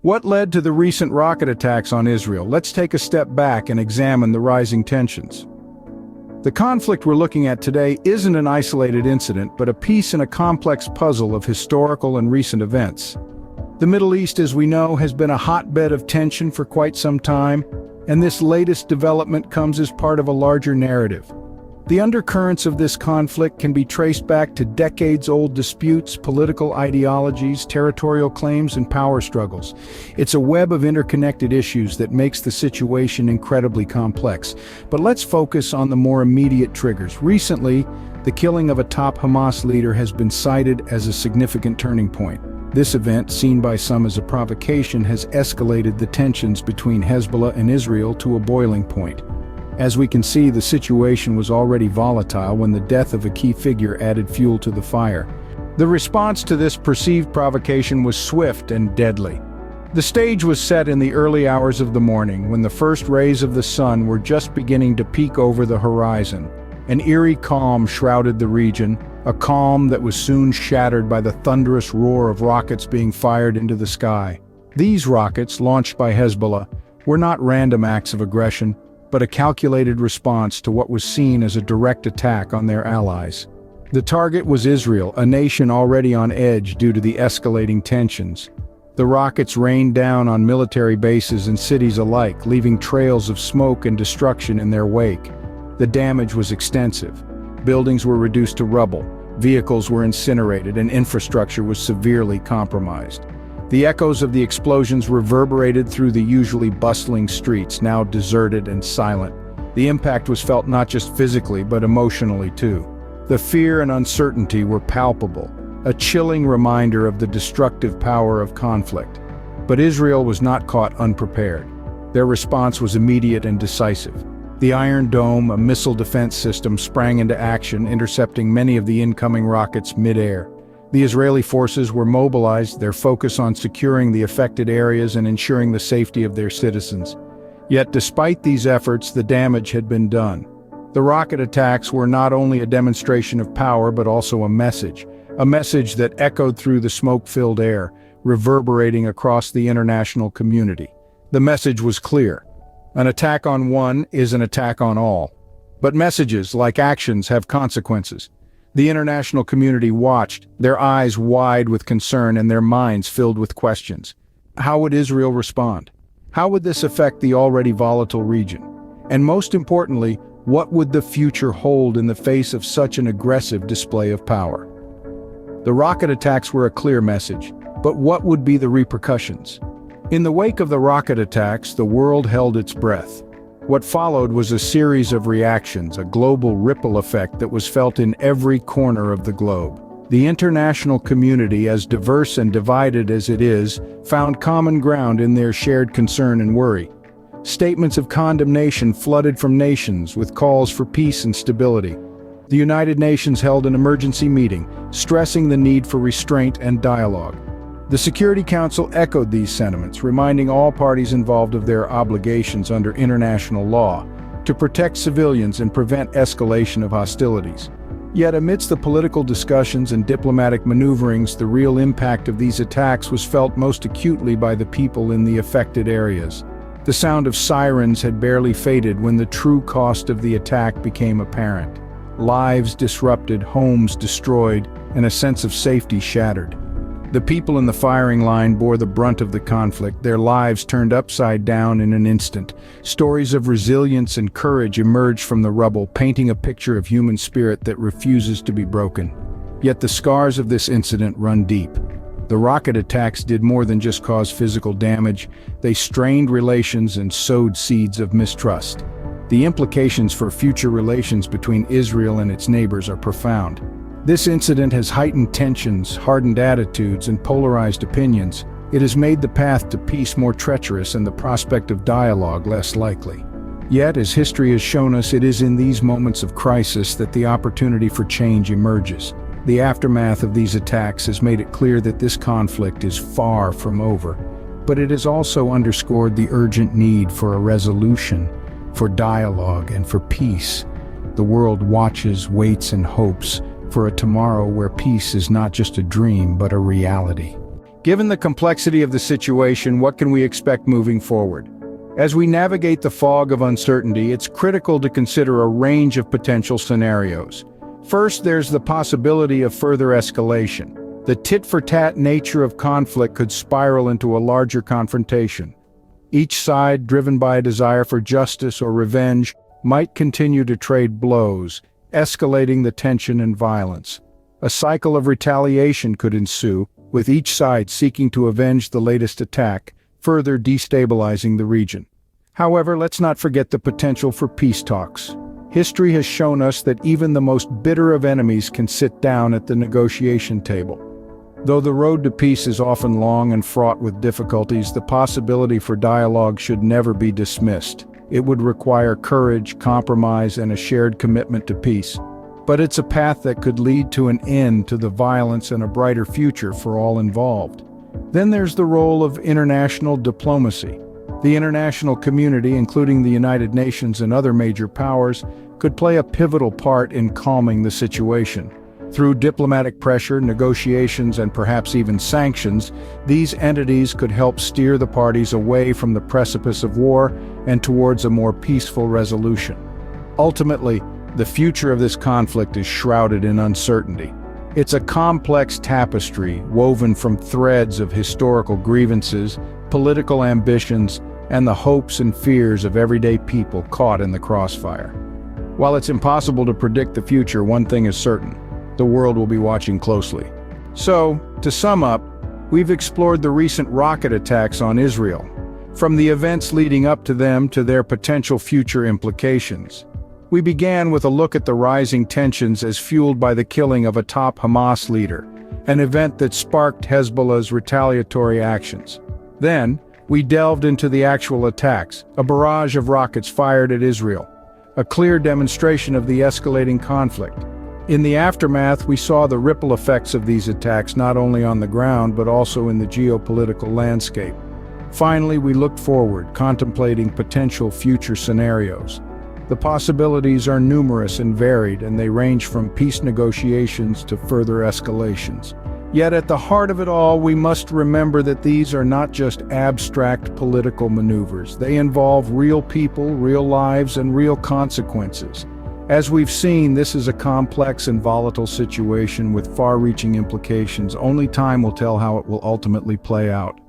What led to the recent rocket attacks on Israel? Let's take a step back and examine the rising tensions. The conflict we're looking at today isn't an isolated incident, but a piece in a complex puzzle of historical and recent events. The Middle East, as we know, has been a hotbed of tension for quite some time, and this latest development comes as part of a larger narrative. The undercurrents of this conflict can be traced back to decades-old disputes, political ideologies, territorial claims, and power struggles. It's a web of interconnected issues that makes the situation incredibly complex. But let's focus on the more immediate triggers. Recently, the killing of a top Hamas leader has been cited as a significant turning point. This event, seen by some as a provocation, has escalated the tensions between Hezbollah and Israel to a boiling point. As we can see, the situation was already volatile when the death of a key figure added fuel to the fire. The response to this perceived provocation was swift and deadly. The stage was set in the early hours of the morning, when the first rays of the sun were just beginning to peek over the horizon. An eerie calm shrouded the region, a calm that was soon shattered by the thunderous roar of rockets being fired into the sky. These rockets, launched by Hezbollah, were not random acts of aggression, but a calculated response to what was seen as a direct attack on their allies. The target was Israel, a nation already on edge due to the escalating tensions. The rockets rained down on military bases and cities alike, leaving trails of smoke and destruction in their wake. The damage was extensive. Buildings were reduced to rubble, vehicles were incinerated, and infrastructure was severely compromised. The echoes of the explosions reverberated through the usually bustling streets, now deserted and silent. The impact was felt not just physically, but emotionally too. The fear and uncertainty were palpable, a chilling reminder of the destructive power of conflict. But Israel was not caught unprepared. Their response was immediate and decisive. The Iron Dome, a missile defense system, sprang into action, intercepting many of the incoming rockets mid-air. The Israeli forces were mobilized, their focus on securing the affected areas and ensuring the safety of their citizens. Yet despite these efforts, the damage had been done. The rocket attacks were not only a demonstration of power, but also a message that echoed through the smoke-filled air, reverberating across the international community. The message was clear. An attack on one is an attack on all. But messages, like actions, have consequences. The international community watched, their eyes wide with concern and their minds filled with questions. How would Israel respond? How would this affect the already volatile region? And most importantly, what would the future hold in the face of such an aggressive display of power? The rocket attacks were a clear message, but what would be the repercussions? In the wake of the rocket attacks, the world held its breath. What followed was a series of reactions, a global ripple effect that was felt in every corner of the globe. The international community, as diverse and divided as it is, found common ground in their shared concern and worry. Statements of condemnation flooded from nations with calls for peace and stability. The United Nations held an emergency meeting, stressing the need for restraint and dialogue. The Security Council echoed these sentiments, reminding all parties involved of their obligations under international law to protect civilians and prevent escalation of hostilities. Yet amidst the political discussions and diplomatic maneuverings, the real impact of these attacks was felt most acutely by the people in the affected areas. The sound of sirens had barely faded when the true cost of the attack became apparent. Lives disrupted, homes destroyed, and a sense of safety shattered. The people in the firing line bore the brunt of the conflict, their lives turned upside down in an instant. Stories of resilience and courage emerged from the rubble, painting a picture of human spirit that refuses to be broken. Yet the scars of this incident run deep. The rocket attacks did more than just cause physical damage, they strained relations and sowed seeds of mistrust. The implications for future relations between Israel and its neighbors are profound. This incident has heightened tensions, hardened attitudes, and polarized opinions. It has made the path to peace more treacherous and the prospect of dialogue less likely. Yet, as history has shown us, it is in these moments of crisis that the opportunity for change emerges. The aftermath of these attacks has made it clear that this conflict is far from over, but it has also underscored the urgent need for a resolution, for dialogue, and for peace. The world watches, waits, and hopes for a tomorrow where peace is not just a dream but a reality. Given the complexity of the situation, what can we expect moving forward? As we navigate the fog of uncertainty, it's critical to consider a range of potential scenarios. First, there's the possibility of further escalation. The tit-for-tat nature of conflict could spiral into a larger confrontation. Each side, driven by a desire for justice or revenge, might continue to trade blows, escalating the tension and violence. A cycle of retaliation could ensue, with each side seeking to avenge the latest attack, further destabilizing the region. However, let's not forget the potential for peace talks. History has shown us that even the most bitter of enemies can sit down at the negotiation table. Though the road to peace is often long and fraught with difficulties, the possibility for dialogue should never be dismissed. It would require courage, compromise, and a shared commitment to peace. But it's a path that could lead to an end to the violence and a brighter future for all involved. Then there's the role of international diplomacy. The international community, including the United Nations and other major powers, could play a pivotal part in calming the situation. Through diplomatic pressure, negotiations, and perhaps even sanctions, these entities could help steer the parties away from the precipice of war and towards a more peaceful resolution. Ultimately, the future of this conflict is shrouded in uncertainty. It's a complex tapestry woven from threads of historical grievances, political ambitions, and the hopes and fears of everyday people caught in the crossfire. While it's impossible to predict the future, one thing is certain: the world will be watching closely. So, to sum up, we've explored the recent rocket attacks on Israel, from the events leading up to them to their potential future implications. We began with a look at the rising tensions as fueled by the killing of a top Hamas leader, an event that sparked Hezbollah's retaliatory actions. Then, we delved into the actual attacks, a barrage of rockets fired at Israel, a clear demonstration of the escalating conflict. In the aftermath, we saw the ripple effects of these attacks not only on the ground but also in the geopolitical landscape. Finally, we looked forward, contemplating potential future scenarios. The possibilities are numerous and varied, and they range from peace negotiations to further escalations. Yet at the heart of it all, we must remember that these are not just abstract political maneuvers. They involve real people, real lives, and real consequences. As we've seen, this is a complex and volatile situation with far-reaching implications. Only time will tell how it will ultimately play out.